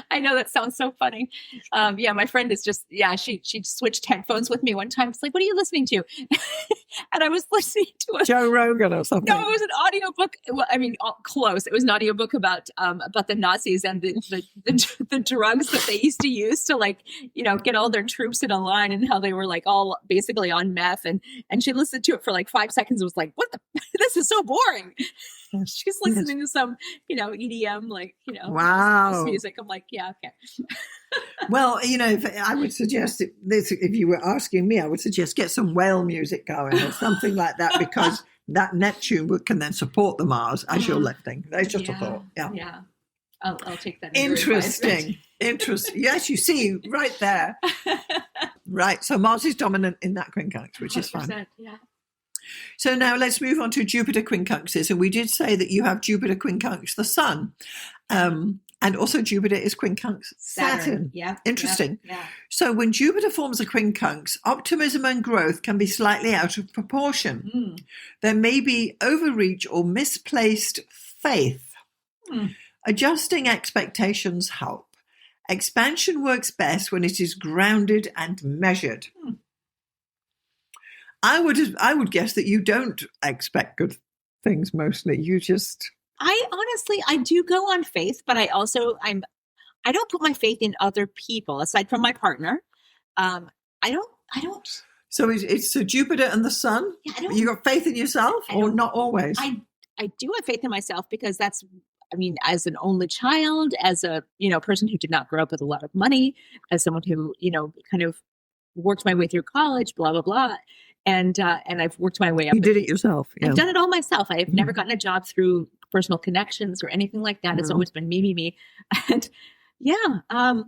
[SPEAKER 2] I know that sounds so funny. My friend is just, she switched headphones with me one time. It's like, what are you listening to? And I was listening to
[SPEAKER 1] Joe Rogan or something.
[SPEAKER 2] No, it was an audiobook. Well, I mean, close. It was an audiobook about the Nazis and the drugs that they used to use to, like, get all their troops in a line, and how they were like all basically on meth. And she listened to it for like 5 seconds and was like, what this is so boring. She's listening to some, EDM, like,
[SPEAKER 1] wow,
[SPEAKER 2] music. I'm like, yeah, okay.
[SPEAKER 1] Well, I would suggest if you were asking me, I would suggest get some whale music going or something like that, because that Neptune can then support the Mars as you're lifting. That's just a thought. Yeah.
[SPEAKER 2] Yeah. I'll take that.
[SPEAKER 1] Interesting. Yes, you see right there. Right. So Mars is dominant in that quincunx, which is fun.
[SPEAKER 2] Yeah.
[SPEAKER 1] So now let's move on to Jupiter quincunxes. And we did say that you have Jupiter quincunx the Sun. And also Jupiter is quincunx Saturn.
[SPEAKER 2] Yeah.
[SPEAKER 1] Interesting.
[SPEAKER 2] Yeah.
[SPEAKER 1] So when Jupiter forms a quincunx, optimism and growth can be slightly out of proportion. There may be overreach or misplaced faith. Adjusting expectations help. Expansion works best when it is grounded and measured. I would guess that you don't expect good things mostly. You just...
[SPEAKER 2] I do go on faith, but I don't put my faith in other people aside from my partner. I don't.
[SPEAKER 1] So it's Jupiter and the Sun?
[SPEAKER 2] Yeah,
[SPEAKER 1] you got faith in yourself, or not always?
[SPEAKER 2] I do have faith in myself, because that's, as an only child, as a, person who did not grow up with a lot of money, as someone who, kind of worked my way through college, blah, blah, blah. And I've worked my way up.
[SPEAKER 1] You did it yourself. Yeah.
[SPEAKER 2] I've done it all myself. I've never gotten a job through personal connections or anything like that. It's always been me. And I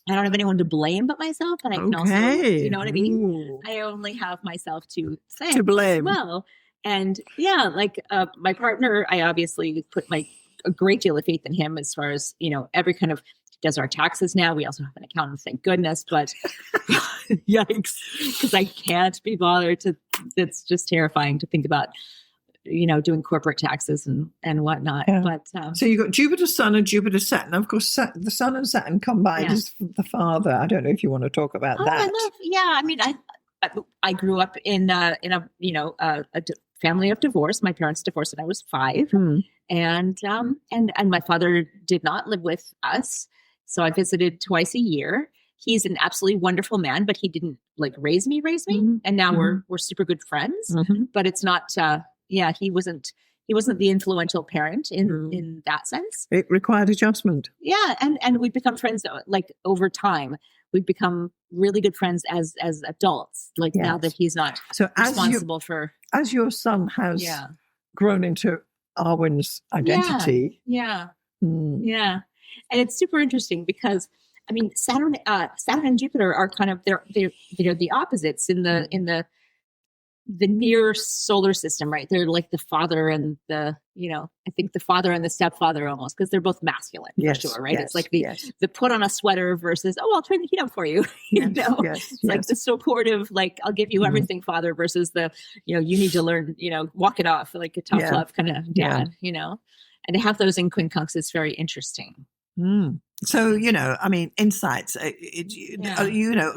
[SPEAKER 2] don't have anyone to blame but myself. And I can also, you know what I mean?
[SPEAKER 1] Ooh.
[SPEAKER 2] I only have myself to thank.
[SPEAKER 1] To blame.
[SPEAKER 2] Well, and my partner, I obviously put a great deal of faith in him as far as, every kind of, does our taxes now. We also have an accountant, thank goodness, but yikes, because I can't be bothered it's just terrifying to think about, doing corporate taxes and whatnot. Yeah. But
[SPEAKER 1] so you got Jupiter, Sun, and Jupiter, Saturn. Of course, the Sun and Saturn combined is the father. I don't know if you want to talk about that.
[SPEAKER 2] I grew up in a family of divorce. My parents divorced when I was 5, and my father did not live with us, so I visited twice a year. He's an absolutely wonderful man, but he didn't raise me, and now we're super good friends. But it's not. He wasn't the influential parent in that sense.
[SPEAKER 1] It required adjustment.
[SPEAKER 2] Yeah, and we've become friends over time. We've become really good friends as adults. Now that he's not responsible for.
[SPEAKER 1] As your son has grown into Arwynne's identity.
[SPEAKER 2] Yeah. And it's super interesting because Saturn and Jupiter are kind of they're the opposites in the near solar system, right? They're like the father and I think the father and the stepfather almost, because they're both masculine, for sure, right? It's like the put on a sweater versus, I'll turn the heat up for you. It's like the supportive, I'll give you everything father versus the, you need to learn, walk it off, like a tough love kind of dad, and to have those in quincunx is very interesting.
[SPEAKER 1] So, insights,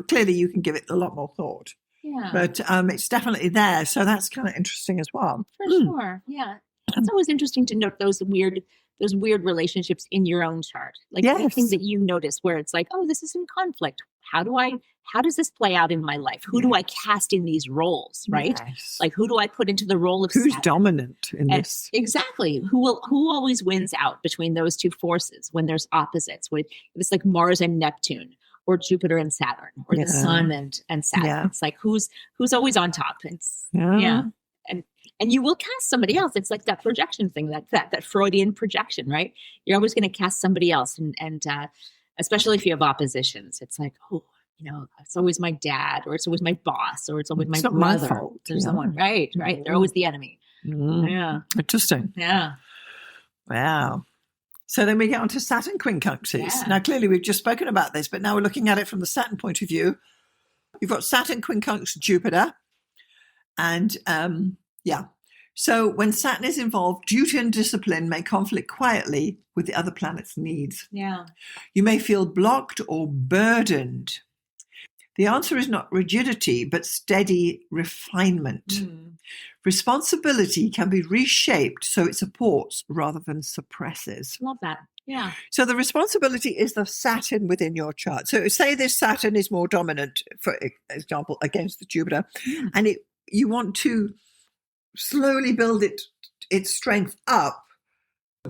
[SPEAKER 1] clearly you can give it a lot more thought.
[SPEAKER 2] Yeah.
[SPEAKER 1] But it's definitely there. So that's kind of interesting as well.
[SPEAKER 2] For sure. Yeah. It's always interesting to note those weird relationships in your own chart. Anything that you notice where it's like, oh, this is in conflict. How does this play out in my life? Who do I cast in these roles, right? Yes. Who do I put into the role of
[SPEAKER 1] who's dominant in this?
[SPEAKER 2] Exactly. Who always wins out between those two forces when there's opposites? When it's like Mars and Neptune, or Jupiter and Saturn, or the Sun and Saturn. Yeah. It's like who's always on top. It's and you will cast somebody else. It's like that projection thing, that Freudian projection, right? You're always going to cast somebody else, and especially if you have oppositions, it's like, oh, it's always my dad, or it's always my boss, or it's always my brother, or someone, right? They're always the enemy. Yeah,
[SPEAKER 1] interesting.
[SPEAKER 2] Yeah,
[SPEAKER 1] wow. So then we get on to Saturn quincunxes. Yeah. Now, clearly, we've just spoken about this, but now we're looking at it from the Saturn point of view. You've got Saturn, Quincunx, Jupiter. And so when Saturn is involved, duty and discipline may conflict quietly with the other planet's needs.
[SPEAKER 2] Yeah.
[SPEAKER 1] You may feel blocked or burdened. The answer is not rigidity, but steady refinement. Responsibility can be reshaped so it supports rather than suppresses.
[SPEAKER 2] Love that. Yeah.
[SPEAKER 1] So the responsibility is the Saturn within your chart. So say this Saturn is more dominant, for example, against the Jupiter, and you want to slowly build its strength up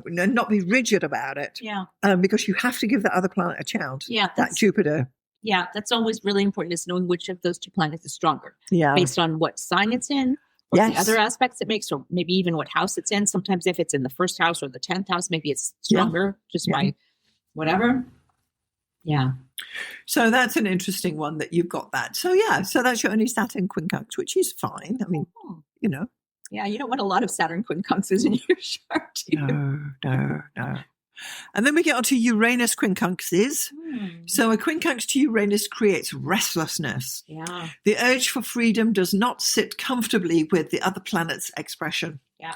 [SPEAKER 1] and not be rigid about it.
[SPEAKER 2] Yeah.
[SPEAKER 1] Because you have to give that other planet a chance.
[SPEAKER 2] Yeah.
[SPEAKER 1] That Jupiter.
[SPEAKER 2] Yeah. That's always really important, is knowing which of those two planets is stronger.
[SPEAKER 1] Yeah.
[SPEAKER 2] Based on what sign it's in, or the other aspects it makes, or maybe even what house it's in. Sometimes if it's in the first house or the 10th house, maybe it's stronger just by whatever. Yeah.
[SPEAKER 1] So that's an interesting one that you've got that. So so that's your only Saturn Quincunx, which is fine. I mean,
[SPEAKER 2] Yeah, you don't want a lot of Saturn Quincunxes in your chart.
[SPEAKER 1] No. And then we get on to Uranus Quincunxes. So a Quincunx to Uranus creates restlessness.
[SPEAKER 2] Yeah.
[SPEAKER 1] The urge for freedom does not sit comfortably with the other planet's expression.
[SPEAKER 2] Yeah.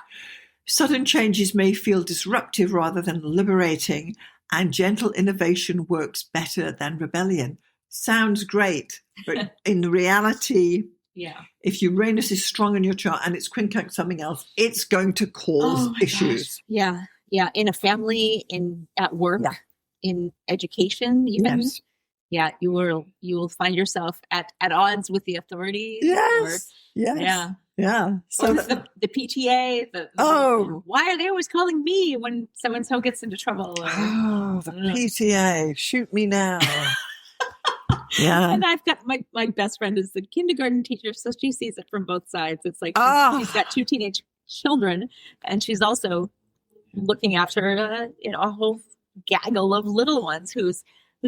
[SPEAKER 1] Sudden changes may feel disruptive rather than liberating, and gentle innovation works better than rebellion. Sounds great, but in reality, if Uranus is strong in your chart and it's Quincunx something else, it's going to cause issues.
[SPEAKER 2] Gosh. Yeah. In a family, at work, in education, even.
[SPEAKER 1] Yes.
[SPEAKER 2] Yeah, you will find yourself at odds with the authorities.
[SPEAKER 1] Yes. Yeah.
[SPEAKER 2] So the PTA, why are they always calling me when so-and-so gets into trouble?
[SPEAKER 1] The PTA, shoot me now. Yeah.
[SPEAKER 2] And I've got my best friend is the kindergarten teacher, so she sees it from both sides. It's like she's got 2 teenage children, and she's also looking after a whole gaggle of little ones whose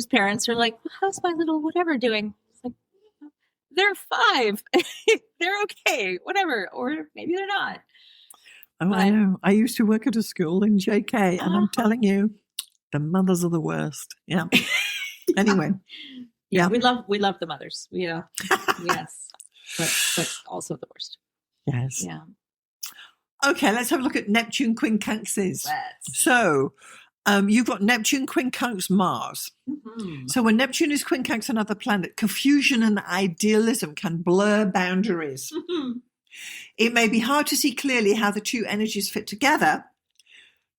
[SPEAKER 2] parents are like, how's my little whatever doing? It's like, they're 5. They're okay, whatever. Or maybe they're not.
[SPEAKER 1] Oh, I know. I used to work at a school in JK, and I'm telling you, the mothers are the worst. Yeah. Anyway.
[SPEAKER 2] Yeah, we love the mothers. Yeah. Yes. But also the worst.
[SPEAKER 1] Yes.
[SPEAKER 2] Yeah.
[SPEAKER 1] Okay, let's have a look at Neptune Quincunxes. So you've got Neptune, Quincunx, Mars. So when Neptune is Quincunx another planet, confusion and idealism can blur boundaries. It may be hard to see clearly how the two energies fit together.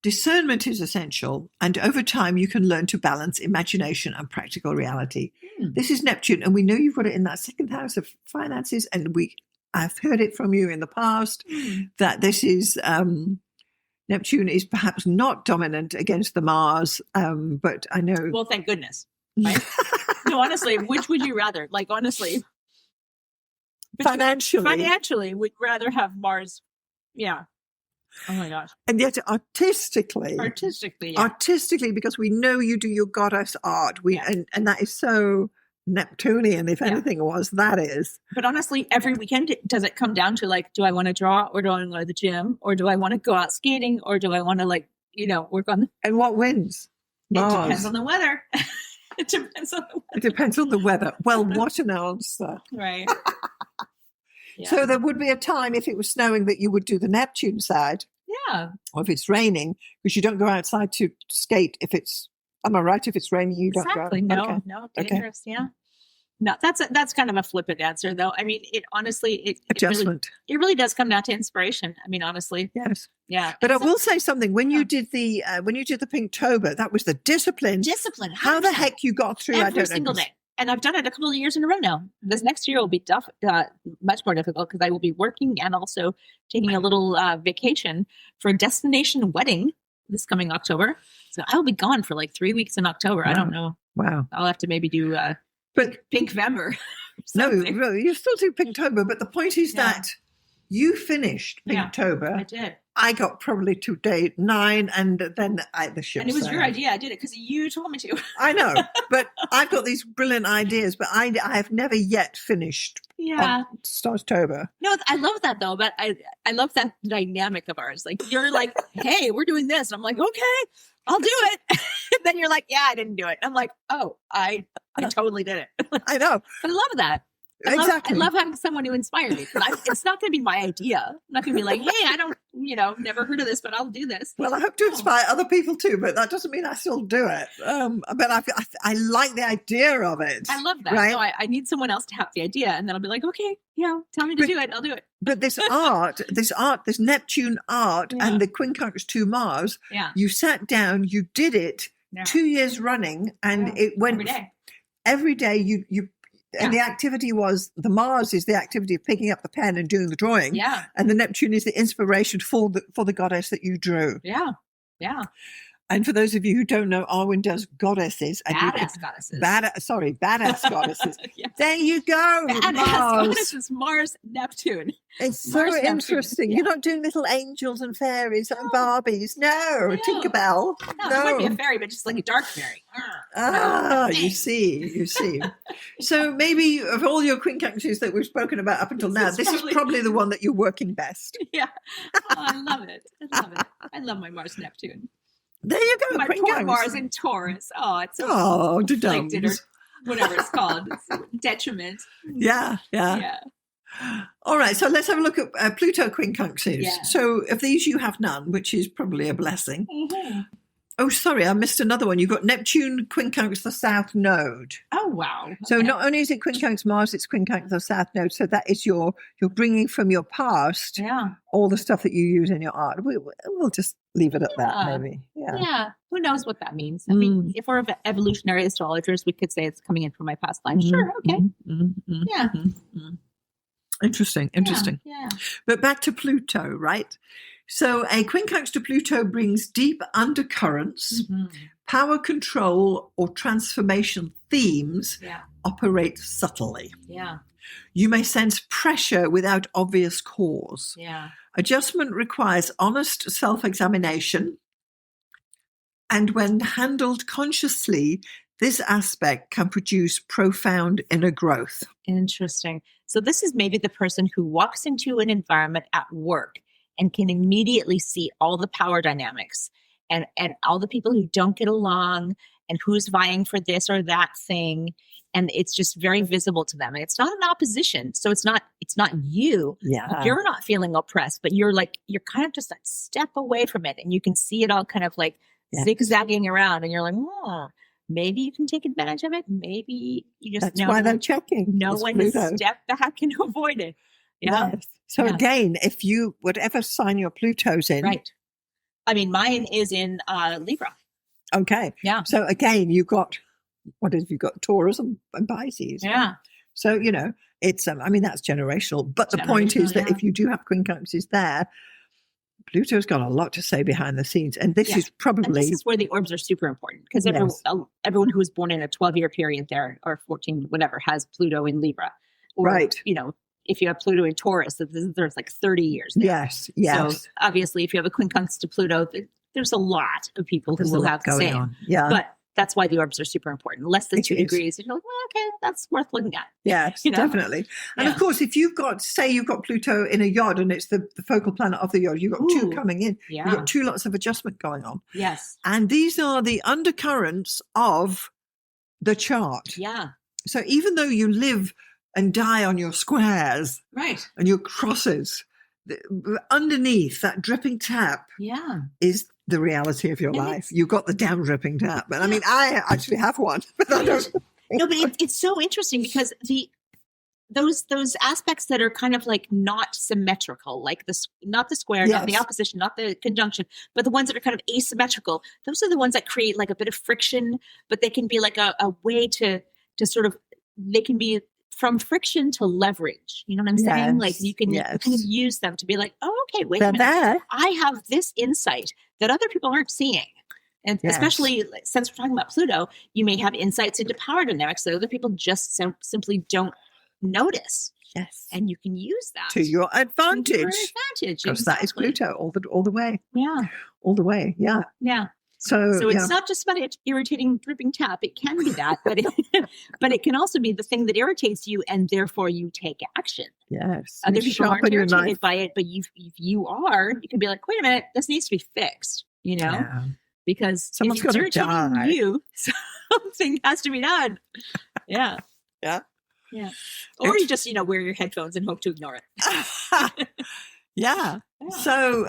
[SPEAKER 1] Discernment is essential, and over time you can learn to balance imagination and practical reality. This is Neptune, and we know you've got it in that 2nd house of finances, and I've heard it from you in the past that this is Neptune is perhaps not dominant against the Mars, but I know.
[SPEAKER 2] Well, thank goodness. Right? No, honestly, which would you rather? Like, honestly, financially, we'd rather have Mars. Yeah. Oh my gosh.
[SPEAKER 1] And yet artistically, because we know you do your goddess art. And that is so Neptunian, if anything was, that is.
[SPEAKER 2] But honestly, every weekend, does it come down to like, do I want to draw, or do I want to go to the gym, or do I want to go out skating, or do I want to work on
[SPEAKER 1] And what wins? Mars.
[SPEAKER 2] It depends on the weather.
[SPEAKER 1] It depends on the weather. Well, what an answer.
[SPEAKER 2] Right.
[SPEAKER 1] Yeah. So there would be a time if it was snowing that you would do the Neptune side.
[SPEAKER 2] Yeah.
[SPEAKER 1] Or if it's raining, because you don't go outside to skate if it's, am I right? If it's raining, you don't go.
[SPEAKER 2] No, dangerous. Okay. Yeah. No, that's kind of a flippant answer, though. I mean, it honestly,
[SPEAKER 1] adjustment.
[SPEAKER 2] It really does come down to inspiration. I mean, honestly.
[SPEAKER 1] Yes.
[SPEAKER 2] Yeah.
[SPEAKER 1] But I will say something. When you did the Pinktober, that was the discipline.
[SPEAKER 2] 100%.
[SPEAKER 1] How the heck you got through?
[SPEAKER 2] Every single day. And I've done it a couple of years in a row now. This next year will be much more difficult because I will be working and also taking a little vacation for a destination wedding this coming October. So I'll be gone for like 3 weeks in October. Wow. I don't know.
[SPEAKER 1] Wow.
[SPEAKER 2] I'll have to maybe do Pinkvember.
[SPEAKER 1] No, you still do Pinktober. But the point is that you finished Pinktober.
[SPEAKER 2] I did.
[SPEAKER 1] I got probably to day 9, and then the ship.
[SPEAKER 2] And it was your idea. I did it because you told me to.
[SPEAKER 1] I know, but I've got these brilliant ideas, but I have never yet finished.
[SPEAKER 2] Yeah,
[SPEAKER 1] Starztober.
[SPEAKER 2] No, I love that though. But I love that dynamic of ours. Like you're like, hey, we're doing this, and I'm like, okay, I'll do it. And then you're like, yeah, I didn't do it. And I'm like, oh, I totally did it.
[SPEAKER 1] I know,
[SPEAKER 2] but I love that.
[SPEAKER 1] Exactly.
[SPEAKER 2] I love having someone who inspires me. It's not going to be my idea. I'm not going to be like, hey, I don't, never heard of this, but I'll do this.
[SPEAKER 1] Well, I hope to inspire other people too, but that doesn't mean I still do it. But I like the idea of it.
[SPEAKER 2] I love that.
[SPEAKER 1] Right?
[SPEAKER 2] So I need someone else to have the idea, and then I'll be like, okay, tell me to do it. I'll do it.
[SPEAKER 1] But this Neptune art and the Quincunx 2 Mars, you sat down, you did it 2 years running, and it went every day. You and the activity was, the Mars is the activity of picking up the pen and doing the drawing.
[SPEAKER 2] Yeah.
[SPEAKER 1] And the Neptune is the inspiration for the goddess that you drew.
[SPEAKER 2] Yeah. Yeah.
[SPEAKER 1] And for those of you who don't know, Arwynne does goddesses.
[SPEAKER 2] Badass goddesses.
[SPEAKER 1] Badass goddesses.
[SPEAKER 2] Yes.
[SPEAKER 1] There you go.
[SPEAKER 2] Badass
[SPEAKER 1] Mars.
[SPEAKER 2] goddesses, Mars, Neptune.
[SPEAKER 1] It's so
[SPEAKER 2] Mars,
[SPEAKER 1] interesting.
[SPEAKER 2] Neptune.
[SPEAKER 1] You're not doing little angels and fairies and Barbies. No. Tinkerbell.
[SPEAKER 2] No. It might be a fairy, but just like a dark fairy.
[SPEAKER 1] You see. So maybe of all your Quincunxes that we've spoken about up until now, this is probably the one that you're working best.
[SPEAKER 2] Yeah. Oh, I love it. I love my Mars, Neptune.
[SPEAKER 1] There you go.
[SPEAKER 2] My poor Mars in Taurus. Oh, it's
[SPEAKER 1] so
[SPEAKER 2] conflicted, or whatever it's called. It's detriment.
[SPEAKER 1] Yeah. All right, so let's have a look at Pluto Quincunxes. Yeah. So of these you have none, which is probably a blessing. Mm-hmm. Oh, sorry, I missed another one. You've got Neptune Quincunx, the South Node.
[SPEAKER 2] Oh, wow. Okay.
[SPEAKER 1] So not only is it Quincunx Mars, it's Quincunx, the South Node. So that is you're bringing from your past all the stuff that you use in your art. We'll just leave it at that, maybe.
[SPEAKER 2] Yeah. Who knows what that means? I mean, if we're evolutionary astrologers, we could say it's coming in from my past life. Sure. Okay. Yeah.
[SPEAKER 1] Interesting.
[SPEAKER 2] Yeah.
[SPEAKER 1] But back to Pluto, right? So a Quincunx to Pluto brings deep undercurrents, power control or transformation themes operate subtly.
[SPEAKER 2] Yeah.
[SPEAKER 1] You may sense pressure without obvious cause.
[SPEAKER 2] Yeah.
[SPEAKER 1] Adjustment requires honest self-examination. And when handled consciously, this aspect can produce profound inner growth.
[SPEAKER 2] Interesting. So this is maybe the person who walks into an environment at work and can immediately see all the power dynamics and all the people who don't get along and who's vying for this or that thing. And it's just very visible to them. And it's not an opposition. So it's not you.
[SPEAKER 1] Yeah.
[SPEAKER 2] You're not feeling oppressed, but you're kind of just a step away from it. And you can see it all kind of like zigzagging around. And you're like, maybe you can take advantage of it. Maybe you just
[SPEAKER 1] That's why they're checking.
[SPEAKER 2] No one to step back and avoid it. Yeah.
[SPEAKER 1] Yes. So again, if you, whatever sign your Pluto's in.
[SPEAKER 2] Right. I mean, mine is in Libra.
[SPEAKER 1] Okay.
[SPEAKER 2] Yeah.
[SPEAKER 1] So again, you've got, you've got Taurus and Pisces.
[SPEAKER 2] Yeah.
[SPEAKER 1] So, it's, that's generational. But the point is that if you do have Quincunxes there, Pluto's got a lot to say behind the scenes. And this is probably.
[SPEAKER 2] And this is where the orbs are super important because everyone who was born in a 12-year period there or 14, whatever, has Pluto in Libra. Or,
[SPEAKER 1] right.
[SPEAKER 2] If you have Pluto in Taurus, there's like 30 years there.
[SPEAKER 1] Yes.
[SPEAKER 2] So obviously, if you have a Quincunx to Pluto, there's a lot of people who will have the same.
[SPEAKER 1] On. Yeah.
[SPEAKER 2] But that's why the orbs are super important. Less than 2 degrees, you're like, well, okay, that's worth looking at.
[SPEAKER 1] Yes, definitely. And of course, if you've got Pluto in a yod and it's the focal planet of the yod, you've got two coming in.
[SPEAKER 2] Yeah.
[SPEAKER 1] You've got two lots of adjustment going on.
[SPEAKER 2] Yes.
[SPEAKER 1] And these are the undercurrents of the chart.
[SPEAKER 2] Yeah.
[SPEAKER 1] So even though you live and die on your squares and your crosses, underneath that dripping tap is the reality of your life. You've got the damn dripping tap. But I actually have one. But I don't.
[SPEAKER 2] No, but it's so interesting because those aspects that are kind of like not symmetrical, like not the square, not the opposition, not the conjunction, but the ones that are kind of asymmetrical, those are the ones that create like a bit of friction, but they can be like a way to sort of, they can be from friction to leverage. You know what I'm saying? Like you can kind of use them to be like, oh, okay, wait a minute. I have this insight that other people aren't seeing. And especially since we're talking about Pluto, you may have insights into power dynamics that other people just simply don't notice.
[SPEAKER 1] Yes.
[SPEAKER 2] And you can use that.
[SPEAKER 1] To your advantage.
[SPEAKER 2] Because
[SPEAKER 1] that is Pluto all the way.
[SPEAKER 2] Yeah.
[SPEAKER 1] All the way. Yeah.
[SPEAKER 2] Yeah.
[SPEAKER 1] So
[SPEAKER 2] it's not just about irritating dripping tap. It can be that, but it can also be the thing that irritates you, and therefore you take action.
[SPEAKER 1] Yes,
[SPEAKER 2] other people aren't irritated by it, but if you are, you can be like, "Wait a minute, this needs to be fixed." Because
[SPEAKER 1] someone's got to die.
[SPEAKER 2] You, something has to be done. Yeah,
[SPEAKER 1] yeah.
[SPEAKER 2] Yeah. Or you just, wear your headphones and hope to ignore it.
[SPEAKER 1] Yeah. So,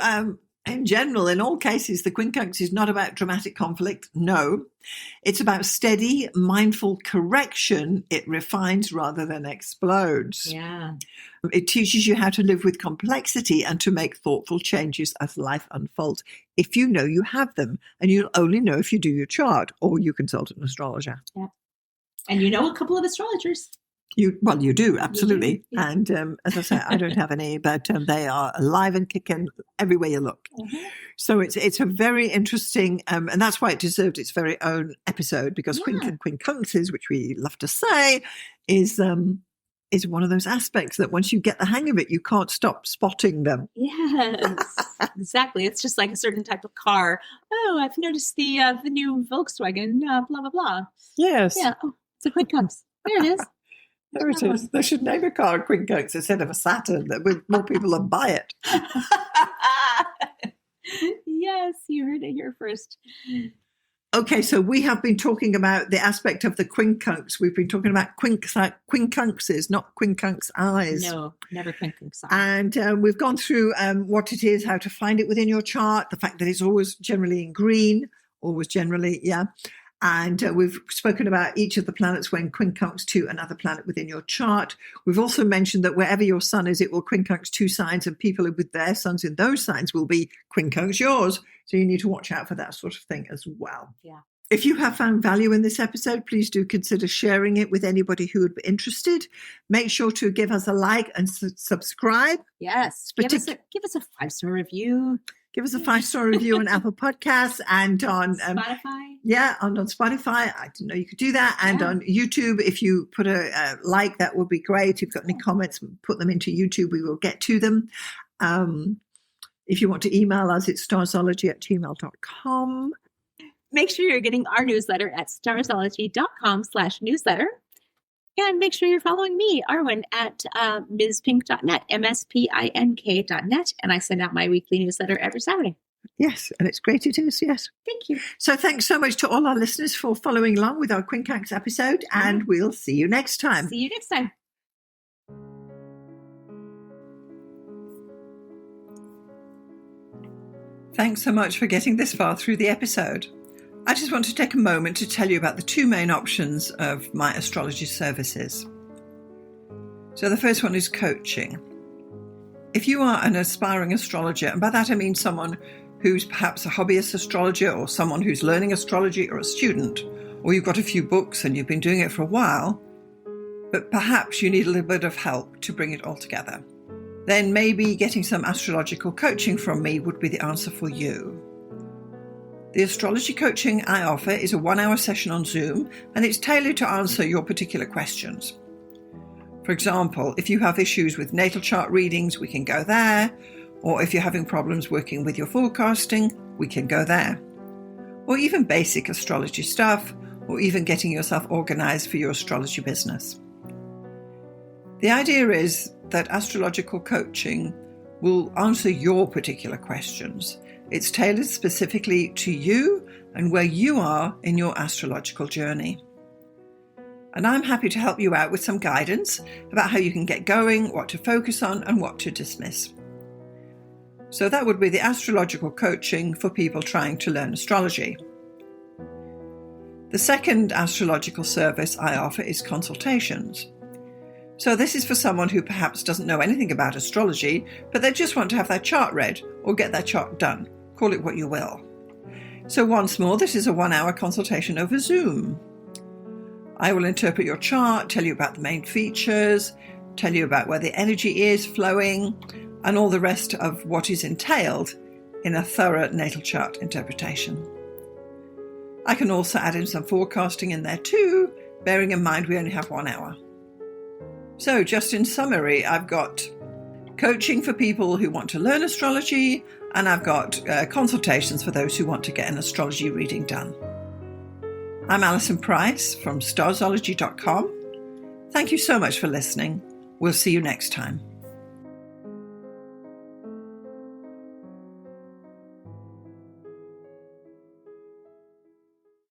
[SPEAKER 1] in general, in all cases, the quincunx is not about dramatic conflict. No, it's about steady, mindful correction. It refines rather than explodes.
[SPEAKER 2] Yeah.
[SPEAKER 1] It teaches you how to live with complexity and to make thoughtful changes as life unfolds, if you know you have them. And you'll only know if you do your chart or you consult an astrologer.
[SPEAKER 2] Yeah. And a couple of astrologers.
[SPEAKER 1] You do, absolutely.
[SPEAKER 2] You do, yeah.
[SPEAKER 1] And as I say, I don't have any, but they are alive and kicking everywhere you look. Mm-hmm. So it's a very interesting, and that's why it deserved its very own episode, because Quincunxes, which we love to say, is one of those aspects that once you get the hang of it, you can't stop spotting them.
[SPEAKER 2] Yes, exactly. It's just like a certain type of car. Oh, I've noticed the new Volkswagen, blah, blah, blah.
[SPEAKER 1] Yes.
[SPEAKER 2] Yeah. Oh, it's a Quincunx. There it is.
[SPEAKER 1] There it is. They should name a car a Quincunx instead of a Saturn. That more people will buy it.
[SPEAKER 2] Yes, you heard it here first.
[SPEAKER 1] Okay, so we have been talking about the aspect of the quincunx. We've been talking about quincunxes, not quincunx eyes.
[SPEAKER 2] No, never quincunx eyes.
[SPEAKER 1] And we've gone through what it is, how to find it within your chart, the fact that it's always generally in green, And we've spoken about each of the planets when quincunx to another planet within your chart. We've also mentioned that wherever your sun is, it will quincunx 2 signs, and people with their suns in those signs will be quincunx yours. So you need to watch out for that sort of thing as well.
[SPEAKER 2] Yeah.
[SPEAKER 1] If you have found value in this episode, please do consider sharing it with anybody who would be interested. Make sure to give us a like and subscribe.
[SPEAKER 2] Yes. Give us a 5-star review.
[SPEAKER 1] Give us a 5-star review on Apple Podcasts and on
[SPEAKER 2] Spotify.
[SPEAKER 1] Yeah, on Spotify. I didn't know you could do that. And on YouTube, if you put a like, that would be great. If you've got any comments, put them into YouTube. We will get to them. If you want to email us, it's starzology@gmail.com.
[SPEAKER 2] Make sure you're getting our newsletter at starzology.com/newsletter. And make sure you're following me, Arwynne, at mspink.net, mspink.net. And I send out my weekly newsletter every Saturday.
[SPEAKER 1] Yes, and it's great it is, yes.
[SPEAKER 2] Thank you.
[SPEAKER 1] So thanks so much to all our listeners for following along with our Quincunx episode, and we'll see you next time.
[SPEAKER 2] See you next time.
[SPEAKER 1] Thanks so much for getting this far through the episode. I just want to take a moment to tell you about the 2 main options of my astrology services. So the first one is coaching. If you are an aspiring astrologer, and by that I mean someone who's perhaps a hobbyist astrologer or someone who's learning astrology or a student, or you've got a few books and you've been doing it for a while, but perhaps you need a little bit of help to bring it all together, then maybe getting some astrological coaching from me would be the answer for you. The astrology coaching I offer is a 1-hour session on Zoom, and it's tailored to answer your particular questions. For example, if you have issues with natal chart readings, we can go there. Or if you're having problems working with your forecasting, we can go there. Or even basic astrology stuff, or even getting yourself organized for your astrology business. The idea is that astrological coaching will answer your particular questions. It's tailored specifically to you and where you are in your astrological journey. And I'm happy to help you out with some guidance about how you can get going, what to focus on, and what to dismiss. So that would be the astrological coaching for people trying to learn astrology. The second astrological service I offer is consultations. So this is for someone who perhaps doesn't know anything about astrology, but they just want to have their chart read or get their chart done. Call it what you will. So once more, this is a 1-hour consultation over Zoom. I will interpret your chart, tell you about the main features, tell you about where the energy is flowing, and all the rest of what is entailed in a thorough natal chart interpretation. I can also add in some forecasting in there too, bearing in mind we only have 1 hour. So just in summary, I've got coaching for people who want to learn astrology, and I've got consultations for those who want to get an astrology reading done. I'm Alison Price from Starzology.com. Thank you so much for listening. We'll see you next time.